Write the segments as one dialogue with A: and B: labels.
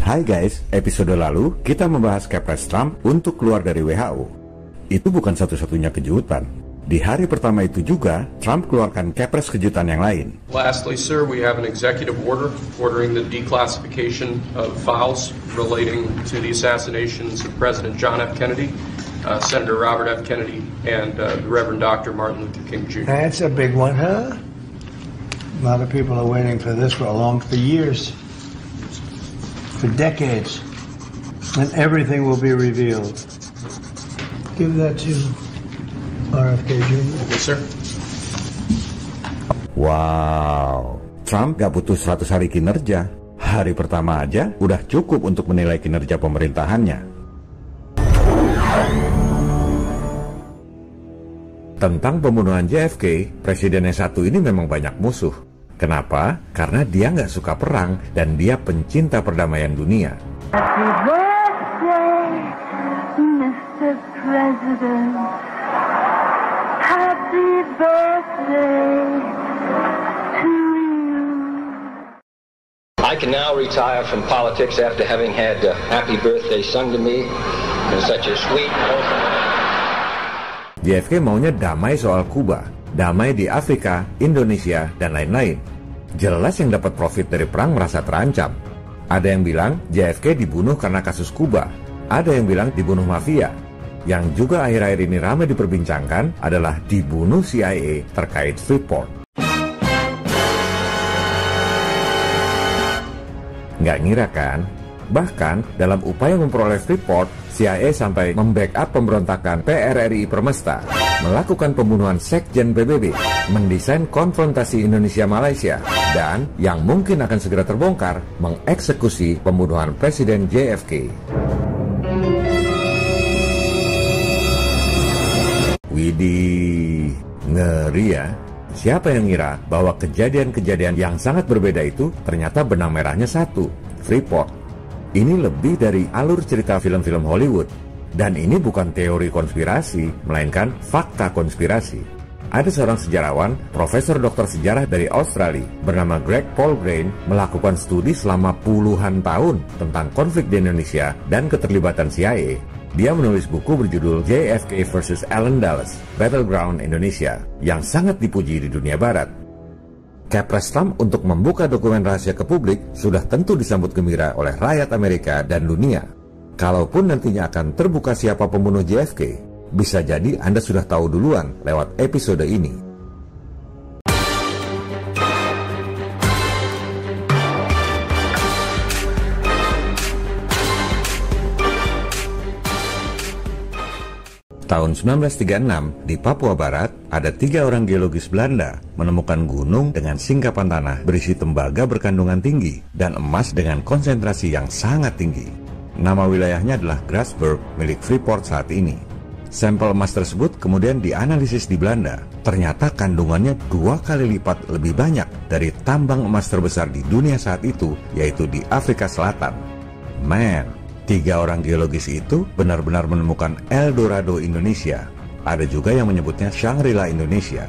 A: Hai guys, episode lalu kita membahas Kepres Trump untuk keluar dari WHO. Itu bukan satu-satunya kejutan. Di hari pertama itu juga, Trump keluarkan Kepres kejutan yang lain.
B: Lastly, sir, we have an executive order ordering the declassification of files relating to the assassinations of President John F. Kennedy, Senator Robert F. Kennedy, and the Reverend Dr. Martin Luther King Jr.
C: That's a big one, huh? A lot of people are waiting for this for years. For decades, and everything will be revealed. Give that to RFK Jr.
B: Yes, sir.
A: Wow, Trump gak butuh 100 hari kinerja. Hari pertama aja udah cukup untuk menilai kinerja pemerintahannya. Tentang pembunuhan JFK, presiden yang satu ini memang banyak musuh. Kenapa? Karena dia nggak suka perang dan dia pencinta perdamaian dunia.
D: Happy birthday, Mr. President. Happy birthday to you.
E: I can now retire from politics after having had happy birthday sung to me in such a sweet.
A: JFK maunya damai soal Kuba, damai di Afrika, Indonesia, dan lain-lain. Jelas yang dapat profit dari perang merasa terancam. Ada yang bilang JFK dibunuh karena kasus Kuba. Ada yang bilang dibunuh mafia. Yang juga akhir-akhir ini ramai diperbincangkan adalah dibunuh CIA terkait Freeport. Nggak ngira kan? Bahkan dalam upaya memperoleh Freeport, CIA sampai membackup pemberontakan PRRI Permesta, melakukan pembunuhan Sekjen PBB, mendesain konfrontasi Indonesia-Malaysia, dan yang mungkin akan segera terbongkar, mengeksekusi pembunuhan Presiden JFK. Widih, ngeri ya. Siapa yang ngira bahwa kejadian-kejadian yang sangat berbeda itu ternyata benang merahnya satu, Freeport. Ini lebih dari alur cerita film-film Hollywood. Dan ini bukan teori konspirasi, melainkan fakta konspirasi. Ada seorang sejarawan, Profesor Doktor Sejarah dari Australia, bernama Greg Paul Grain, melakukan studi selama puluhan tahun tentang konflik di Indonesia dan keterlibatan CIA. Dia menulis buku berjudul JFK vs. Allen Dulles, Battleground Indonesia, yang sangat dipuji di dunia barat. Kepres Trump untuk membuka dokumen rahasia ke publik sudah tentu disambut gembira oleh rakyat Amerika dan dunia. Kalaupun nantinya akan terbuka siapa pembunuh JFK, bisa jadi Anda sudah tahu duluan lewat episode ini. Tahun 1936, di Papua Barat, ada 3 orang geologis Belanda menemukan gunung dengan singkapan tanah berisi tembaga berkandungan tinggi dan emas dengan konsentrasi yang sangat tinggi. Nama wilayahnya adalah Grasberg, milik Freeport saat ini. Sampel emas tersebut kemudian dianalisis di Belanda. Ternyata kandungannya 2 kali lipat lebih banyak dari tambang emas terbesar di dunia saat itu, yaitu di Afrika Selatan. Man, 3 orang geologis itu benar-benar menemukan El Dorado Indonesia. Ada juga yang menyebutnya Shangri-La Indonesia.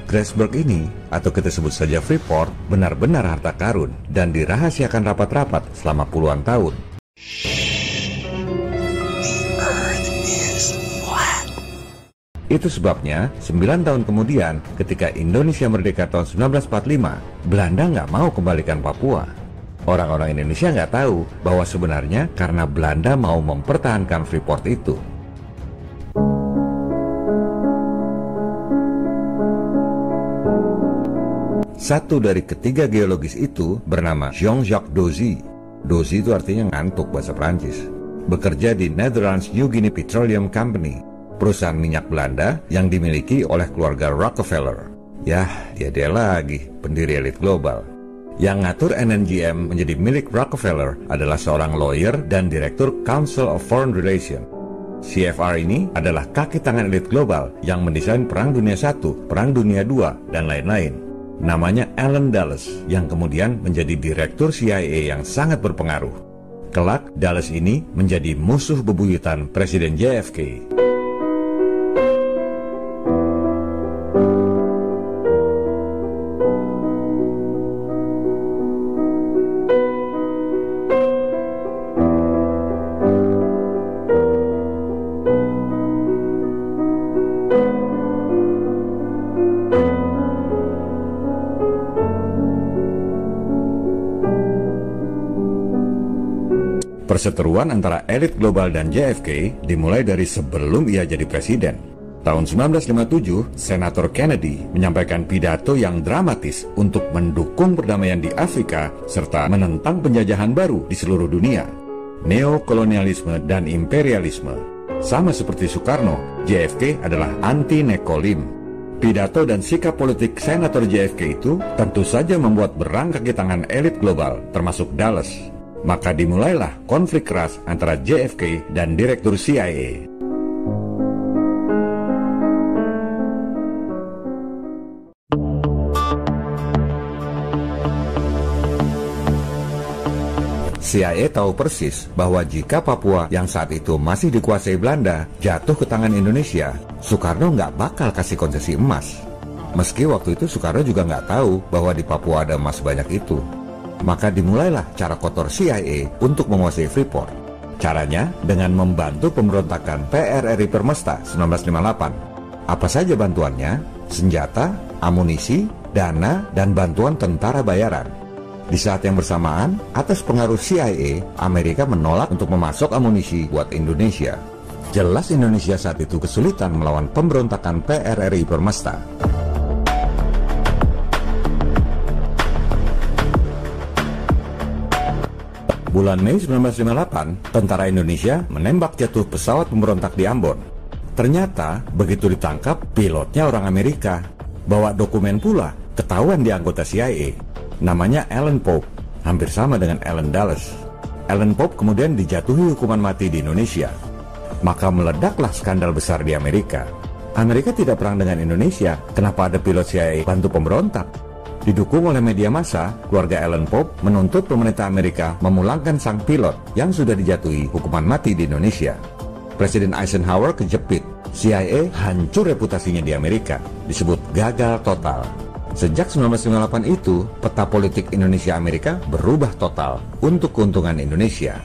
A: Grasberg ini, atau kita sebut saja Freeport, benar-benar harta karun dan dirahasiakan rapat-rapat selama puluhan tahun. Itu sebabnya 9 tahun kemudian ketika Indonesia merdeka tahun 1945, Belanda nggak mau kembalikan Papua. Orang-orang Indonesia nggak tahu bahwa sebenarnya karena Belanda mau mempertahankan Freeport itu. Satu dari ketiga geologis itu bernama Jean-Jacques Dozy. Dozy itu artinya ngantuk bahasa Prancis. Bekerja di Netherlands New Guinea Petroleum Company, perusahaan minyak Belanda yang dimiliki oleh keluarga Rockefeller. Yah, dia lagi, pendiri elit global. Yang ngatur NNGM menjadi milik Rockefeller adalah seorang lawyer dan direktur Council of Foreign Relations. CFR ini adalah kaki tangan elit global yang mendesain Perang Dunia I, Perang Dunia II, dan lain-lain. Namanya Allen Dulles, yang kemudian menjadi direktur CIA yang sangat berpengaruh. Kelak, Dulles ini menjadi musuh bebuyutan Presiden JFK. Perseteruan antara elit global dan JFK dimulai dari sebelum ia jadi presiden. Tahun 1957, Senator Kennedy menyampaikan pidato yang dramatis untuk mendukung perdamaian di Afrika serta menentang penjajahan baru di seluruh dunia, neokolonialisme dan imperialisme. Sama seperti Soekarno, JFK adalah anti-nekolim. Pidato dan sikap politik Senator JFK itu tentu saja membuat berang kaki tangan elit global, termasuk Dulles. Maka dimulailah konflik keras antara JFK dan Direktur CIA. CIA tahu persis bahwa jika Papua yang saat itu masih dikuasai Belanda jatuh ke tangan Indonesia, Soekarno nggak bakal kasih konsesi emas. Meski waktu itu Soekarno juga nggak tahu bahwa di Papua ada emas sebanyak itu. Maka dimulailah cara kotor CIA untuk menguasai Freeport. Caranya dengan membantu pemberontakan PRRI Permesta 1958. Apa saja bantuannya? Senjata, amunisi, dana, dan bantuan tentara bayaran. Di saat yang bersamaan, atas pengaruh CIA, Amerika menolak untuk memasok amunisi buat Indonesia. Jelas Indonesia saat itu kesulitan melawan pemberontakan PRRI Permesta. Bulan Mei 1958, tentara Indonesia menembak jatuh pesawat pemberontak di Ambon. Ternyata, begitu ditangkap, pilotnya orang Amerika. Bawa dokumen pula, ketahuan dia anggota CIA. Namanya Alan Pope, hampir sama dengan Allen Dulles. Alan Pope kemudian dijatuhi hukuman mati di Indonesia. Maka meledaklah skandal besar di Amerika. Amerika tidak perang dengan Indonesia, kenapa ada pilot CIA bantu pemberontak? Didukung oleh media massa, keluarga Alan Pope menuntut pemerintah Amerika memulangkan sang pilot yang sudah dijatuhi hukuman mati di Indonesia. Presiden Eisenhower kejepit, CIA hancur reputasinya di Amerika, disebut gagal total. Sejak 1998 itu, peta politik Indonesia-Amerika berubah total untuk keuntungan Indonesia.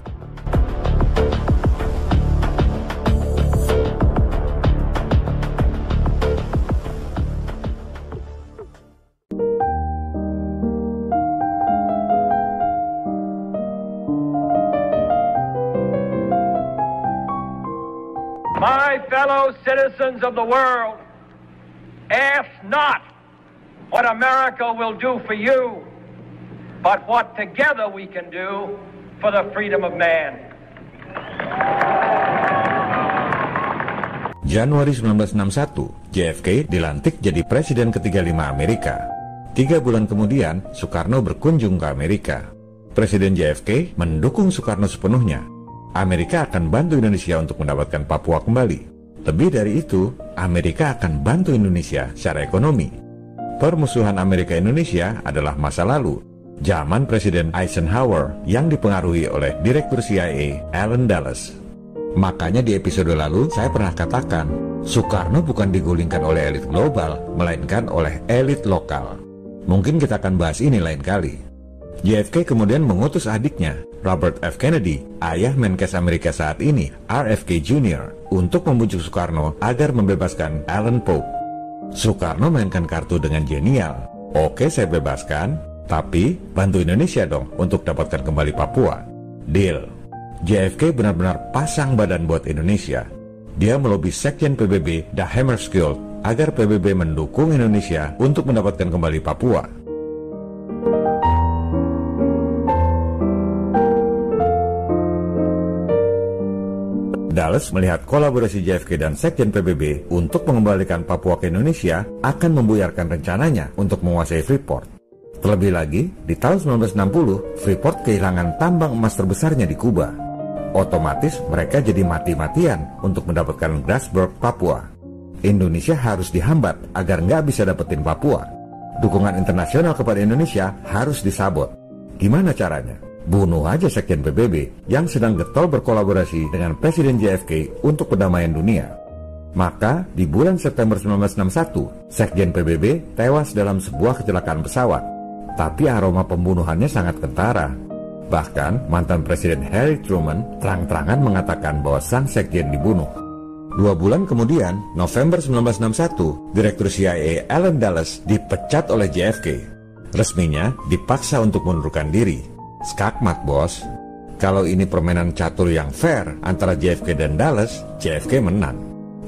F: My fellow citizens of the world, ask not what America will do for you, but what together we can do for the freedom of man.
A: Januari 1961, JFK dilantik jadi Presiden ke-35 Amerika. 3 bulan kemudian, Soekarno berkunjung ke Amerika. Presiden JFK mendukung Soekarno sepenuhnya. Amerika akan bantu Indonesia untuk mendapatkan Papua kembali. Lebih dari itu, Amerika akan bantu Indonesia secara ekonomi. Permusuhan Amerika-Indonesia adalah masa lalu, zaman Presiden Eisenhower yang dipengaruhi oleh Direktur CIA Allen Dulles. Makanya di episode lalu saya pernah katakan, Soekarno bukan digulingkan oleh elit global, melainkan oleh elit lokal. Mungkin kita akan bahas ini lain kali. JFK kemudian mengutus adiknya, Robert F. Kennedy, ayah Menkes Amerika saat ini, RFK Jr., untuk membujuk Soekarno agar membebaskan Alan Pope. Soekarno mainkan kartu dengan genial. Oke, saya bebaskan, tapi bantu Indonesia dong untuk dapatkan kembali Papua. Deal. JFK benar-benar pasang badan buat Indonesia. Dia melobi Sekjen PBB, The Hammarskjöld, agar PBB mendukung Indonesia untuk mendapatkan kembali Papua. Dulles melihat kolaborasi JFK dan Sekjen PBB untuk mengembalikan Papua ke Indonesia akan membuyarkan rencananya untuk menguasai Freeport. Terlebih lagi, di tahun 1960, Freeport kehilangan tambang emas terbesarnya di Kuba. Otomatis mereka jadi mati-matian untuk mendapatkan Grasberg, Papua. Indonesia harus dihambat agar nggak bisa dapetin Papua. Dukungan internasional kepada Indonesia harus disabot. Gimana caranya? Bunuh aja Sekjen PBB yang sedang getol berkolaborasi dengan Presiden JFK untuk perdamaian dunia. Maka di bulan September 1961, Sekjen PBB tewas dalam sebuah kecelakaan pesawat. Tapi aroma pembunuhannya sangat kentara. Bahkan mantan Presiden Harry Truman terang-terangan mengatakan bahwa sang Sekjen dibunuh. 2 bulan kemudian, November 1961, Direktur CIA Allen Dulles dipecat oleh JFK. Resminya dipaksa untuk mengundurkan diri. Skakmat, bos. Kalau ini permainan catur yang fair antara JFK dan Dulles, JFK menang.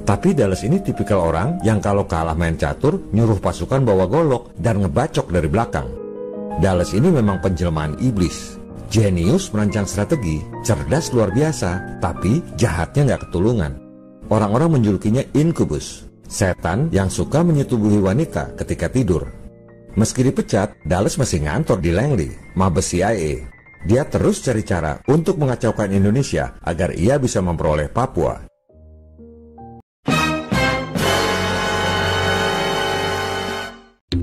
A: Tapi Dulles ini tipikal orang yang kalau kalah main catur, nyuruh pasukan bawa golok dan ngebacok dari belakang. Dulles ini memang penjelmaan iblis. Jenius merancang strategi, cerdas luar biasa, tapi jahatnya nggak ketulungan. Orang-orang menjulukinya Incubus, setan yang suka menyetubuhi wanita ketika tidur. Meski dipecat, Dulles masih ngantor di Langley, mabes CIA. Dia terus cari cara untuk mengacaukan Indonesia agar ia bisa memperoleh Papua.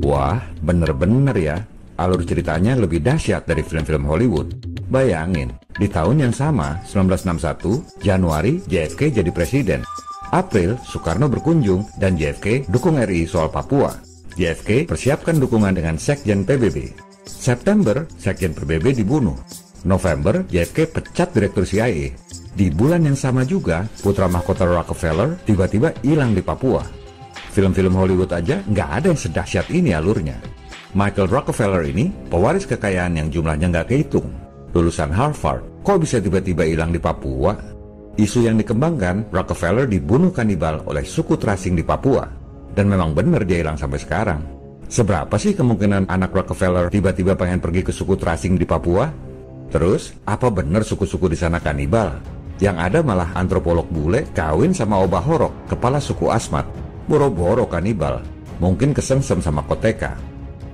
A: Wah, bener-bener ya. Alur ceritanya lebih dahsyat dari film-film Hollywood. Bayangin, di tahun yang sama, 1961, Januari, JFK jadi presiden. April, Soekarno berkunjung dan JFK dukung RI soal Papua. JFK persiapkan dukungan dengan Sekjen PBB. September, Sekjen PBB dibunuh. November, JFK pecat Direktur CIA. Di bulan yang sama juga, putra mahkota Rockefeller tiba-tiba hilang di Papua. Film-film Hollywood aja nggak ada yang sedahsyat ini alurnya. Michael Rockefeller ini pewaris kekayaan yang jumlahnya nggak kehitung. Lulusan Harvard, kok bisa tiba-tiba hilang di Papua? Isu yang dikembangkan, Rockefeller dibunuh kanibal oleh suku terasing di Papua. Dan memang benar dia hilang sampai sekarang. Seberapa sih kemungkinan anak Rockefeller tiba-tiba pengen pergi ke suku terasing di Papua? Terus, apa benar suku-suku di sana kanibal? Yang ada malah antropolog bule kawin sama Obah Horok, kepala suku Asmat. Boro-boro kanibal, mungkin kesengsem sama Koteka.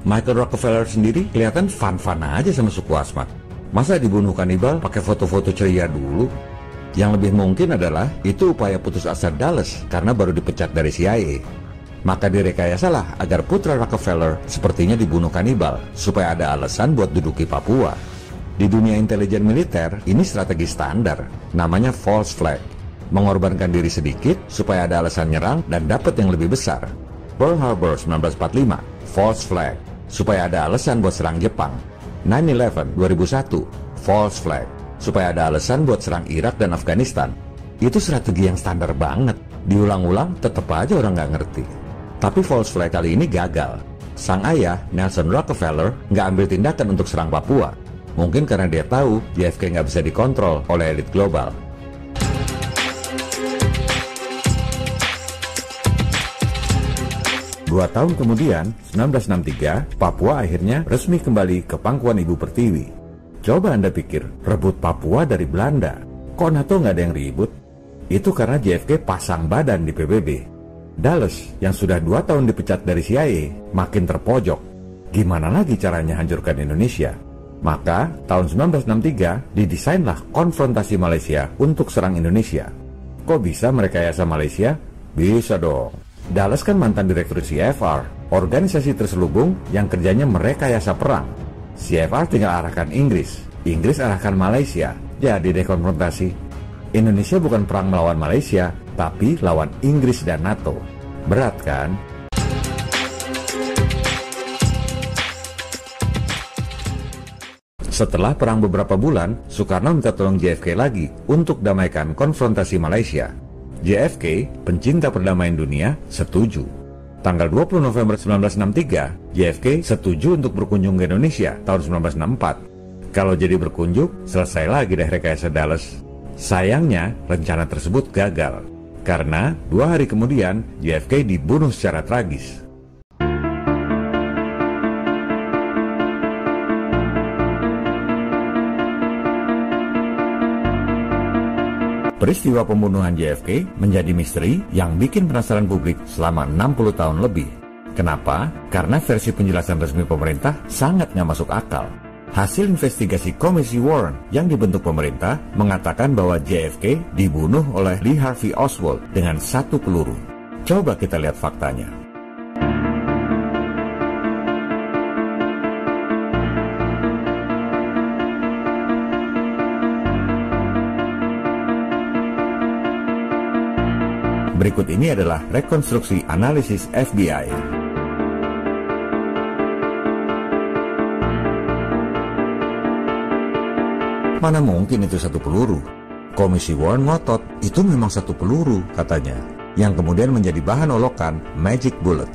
A: Michael Rockefeller sendiri kelihatan fun-fun aja sama suku Asmat. Masa dibunuh kanibal pakai foto-foto ceria dulu? Yang lebih mungkin adalah itu upaya putus asa Dulles karena baru dipecat dari CIA. Maka direkayasalah agar putra Rockefeller sepertinya dibunuh kanibal supaya ada alasan buat duduki Papua. Di dunia intelijen militer, ini strategi standar, namanya false flag. Mengorbankan diri sedikit supaya ada alasan nyerang dan dapat yang lebih besar. Pearl Harbor 1945, false flag, supaya ada alasan buat serang Jepang. 9/11 2001, false flag, supaya ada alasan buat serang Irak dan Afghanistan. Itu strategi yang standar banget. Diulang-ulang tetap aja orang nggak ngerti. Tapi false flag kali ini gagal. Sang ayah, Nelson Rockefeller, nggak ambil tindakan untuk serang Papua. Mungkin karena dia tahu JFK nggak bisa dikontrol oleh elit global. Dua tahun kemudian, 1963, Papua akhirnya resmi kembali ke pangkuan Ibu Pertiwi. Coba Anda pikir, rebut Papua dari Belanda. Kok NATO nggak ada yang ribut? Itu karena JFK pasang badan di PBB. Dulles, yang sudah 2 tahun dipecat dari CIA, makin terpojok. Gimana lagi caranya hancurkan Indonesia? Maka, tahun 1963, didesainlah konfrontasi Malaysia untuk serang Indonesia. Kok bisa merekayasa Malaysia? Bisa dong. Dulles kan mantan direktur CFR, organisasi terselubung yang kerjanya merekayasa perang. CFR tinggal arahkan Inggris, Inggris arahkan Malaysia, jadi deh konfrontasi. Indonesia bukan perang melawan Malaysia, tapi lawan Inggris dan NATO. Berat kan? Setelah perang beberapa bulan, Soekarno minta tolong JFK lagi untuk damaikan konfrontasi Malaysia. JFK, pencinta perdamaian dunia, setuju. Tanggal 20 November 1963, JFK setuju untuk berkunjung ke Indonesia tahun 1964. Kalau jadi berkunjung, selesai lagi deh rekayasa Dulles. Sayangnya, rencana tersebut gagal. Karena 2 hari kemudian, JFK dibunuh secara tragis. Peristiwa pembunuhan JFK menjadi misteri yang bikin penasaran publik selama 60 tahun lebih. Kenapa? Karena versi penjelasan resmi pemerintah sangat nggak masuk akal. Hasil investigasi Komisi Warren yang dibentuk pemerintah mengatakan bahwa JFK dibunuh oleh Lee Harvey Oswald dengan 1 peluru. Coba kita lihat faktanya. Berikut ini adalah rekonstruksi analisis FBI. Mana mungkin itu 1 peluru? Komisi Warren ngotot, itu memang 1 peluru katanya, yang kemudian menjadi bahan olokan Magic Bullet.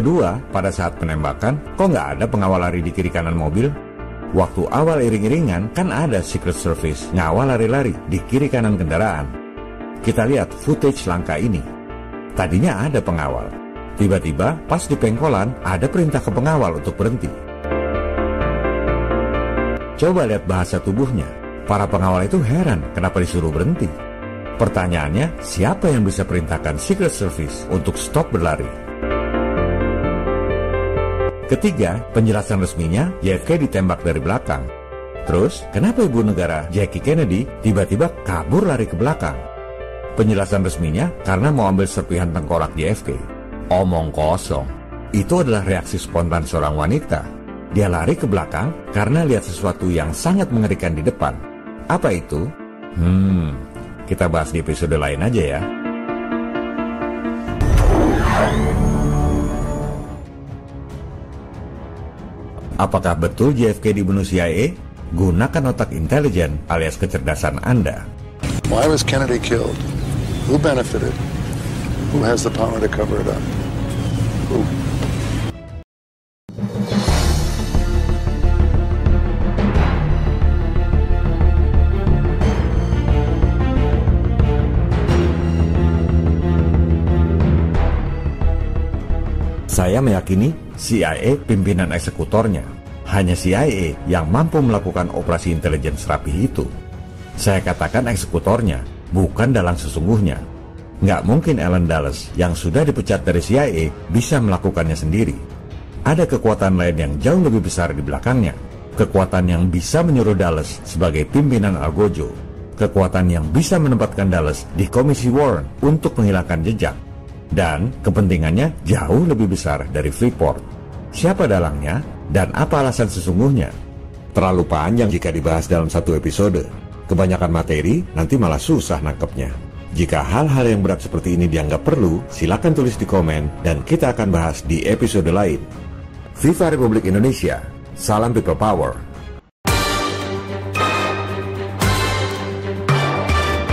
A: Kedua, pada saat penembakan, kok nggak ada pengawal lari di kiri kanan mobil? Waktu awal iring-iringan, kan ada Secret Service ngawal lari-lari di kiri kanan kendaraan. Kita lihat footage langka ini. Tadinya ada pengawal. Tiba-tiba, pas di pengkolan, ada perintah ke pengawal untuk berhenti. Coba lihat bahasa tubuhnya. Para pengawal itu heran kenapa disuruh berhenti. Pertanyaannya, siapa yang bisa perintahkan Secret Service untuk stop berlari? Ketiga, penjelasan resminya, JFK ditembak dari belakang. Terus, kenapa ibu negara Jackie Kennedy tiba-tiba kabur lari ke belakang? Penjelasan resminya, karena mau ambil serpihan tengkorak JFK. Omong kosong. Itu adalah reaksi spontan seorang wanita. Dia lari ke belakang karena lihat sesuatu yang sangat mengerikan di depan. Apa itu? Kita bahas di episode lain aja ya. Apakah betul JFK dibunuh CIA? Gunakan otak intelijen alias kecerdasan Anda.
G: Why was Kennedy killed? Who benefited? Who has the power to cover it up? Who?
A: Saya meyakini CIA pimpinan eksekutornya. Hanya CIA yang mampu melakukan operasi intelijen serapih itu. Saya katakan eksekutornya, bukan dalang sesungguhnya. Nggak mungkin Allen Dulles yang sudah dipecat dari CIA bisa melakukannya sendiri. Ada kekuatan lain yang jauh lebih besar di belakangnya. Kekuatan yang bisa menyuruh Dulles sebagai pimpinan Algojo. Kekuatan yang bisa menempatkan Dulles di Komisi Warren untuk menghilangkan jejak. Dan kepentingannya jauh lebih besar dari Freeport. Siapa dalangnya dan apa alasan sesungguhnya? Terlalu panjang jika dibahas dalam satu episode. Kebanyakan materi nanti malah susah nangkepnya. Jika hal-hal yang berat seperti ini dianggap perlu, silakan tulis di komen dan kita akan bahas di episode lain. Viva Republik Indonesia, salam people power.